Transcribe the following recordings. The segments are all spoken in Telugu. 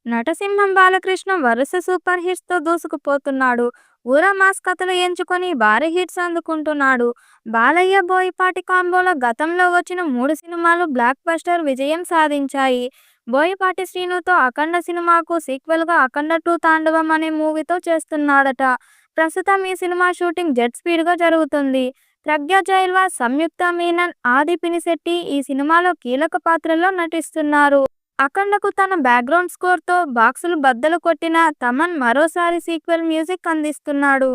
నటసింహం బాలకృష్ణ వరుస సూపర్ హిట్స్‌తో దూసుకుపోతున్నాడు. ఊర మాస్ కథలు ఎంచుకొని భారీ హిట్స్ అందుకుంటున్నాడు. బాలయ్య, బోయపాటి కాంబోలో గతంలో వచ్చిన 3 సినిమాలు బ్లాక్ బస్టర్ విజయం సాధించాయి. బోయపాటి శ్రీనుతో 'అఖండ' సినిమాకు సీక్వెల్‌గా 'అఖండ 2 తాండవం' అనే మూవీతో చేస్తున్నాడట. ప్రస్తుతం ఈ సినిమా షూటింగ్ జెట్ స్పీడ్‌గా జరుగుతుంది. ప్రగ్యా జైల్వాల్, సంయుక్త మీనన్, ఆది పినిశెట్టి ఈ సినిమాలో కీలక పాత్రల్లో నటిస్తున్నారు. అఖండకు తన బ్యాక్‌గ్రౌండ్ స్కోర్‌తో బాక్సులు బద్దలు కొట్టిన తమన్ మరోసారి సీక్వెల్ మ్యూజిక్ అందిస్తున్నాడు.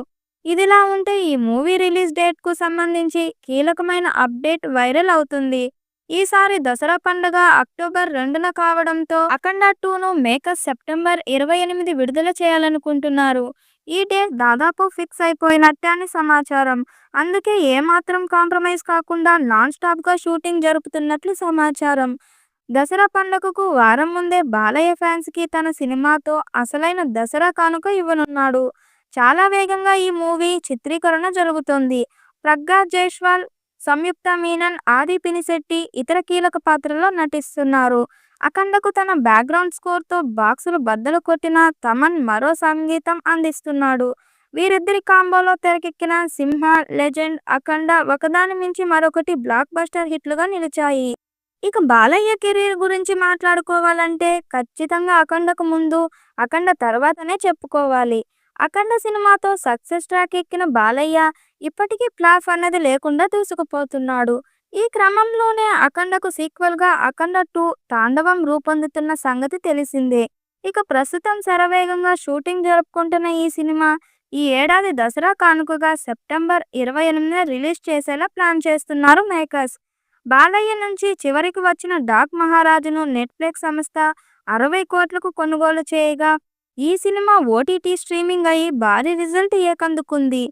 ఇదిలా ఉంటే ఈ మూవీ రిలీజ్ డేట్‌కు సంబంధించి కీలకమైన అప్డేట్ వైరల్ అవుతుంది. ఈసారి దసరా పండుగ అక్టోబర్ 2న కావడంతో అఖండ 2ను మేకర్స్ సెప్టెంబర్ 28 విడుదల చేయాలనుకుంటున్నారు. ఈ డేట్ దాదాపు ఫిక్స్ అయిపోయినట్టే అని సమాచారం. అందుకే ఏమాత్రం కాంప్రమైజ్ కాకుండా నాన్ స్టాప్‌గా షూటింగ్ జరుపుతున్నట్లు సమాచారం. దసరా పండుగకు వారం ముందే బాలయ్య ఫ్యాన్స్‌కి తన సినిమాతో అసలైన దసరా కానుక ఇవ్వనున్నాడు. చాలా వేగంగా ఈ మూవీ చిత్రీకరణ జరుగుతోంది. ప్రగ్యా జైస్వాల్, సంయుక్త మీనన్, ఆది పినిశెట్టి ఇతర కీలక పాత్రల్లో నటిస్తున్నారు. అఖండకు తన బ్యాక్‌గ్రౌండ్ స్కోర్‌తో బాక్సులు బద్దలు కొట్టిన తమన్ మరో సంగీతం అందిస్తున్నాడు. వీరిద్దరి కాంబోలో తెరకెక్కిన 'సింహ', 'లెజెండ్', 'అఖండ' ఒకదాని మించి మరొకటి బ్లాక్ బస్టర్ హిట్లుగా నిలిచాయి. ఇక బాలయ్య కెరీర్ గురించి మాట్లాడుకోవాలంటే ఖచ్చితంగా 'అఖండ'కు ముందు, 'అఖండ' తర్వాతనే చెప్పుకోవాలి. 'అఖండ' సినిమాతో సక్సెస్ ట్రాక్ ఎక్కిన బాలయ్య ఇప్పటికీ ఫ్లాప్ అన్నది లేకుండా దూసుకుపోతున్నాడు. ఈ క్రమంలోనే 'అఖండ'కు సీక్వెల్‌గా 'అఖండ 2 తాండవం' రూపొందుతున్న సంగతి తెలిసిందే. ఇక ప్రస్తుతం శరవేగంగా షూటింగ్ జరుపుకుంటున్న ఈ సినిమా ఈ ఏడాది దసరా కానుకగా సెప్టెంబర్ 28న రిలీజ్ చేసేలా ప్లాన్ చేస్తున్నారు మేకర్స్. బాలయ్య నుంచి చివరికి వచ్చిన 'డాక్ మహారాజు'ను నెట్‌ఫ్లిక్స్ సంస్థ 60 కోట్లకు కొనుగోలు చేయగా, ఈ సినిమా ఓటీటీ స్ట్రీమింగ్ అయి భారీ రిజల్ట్ ఏకందుకుంది.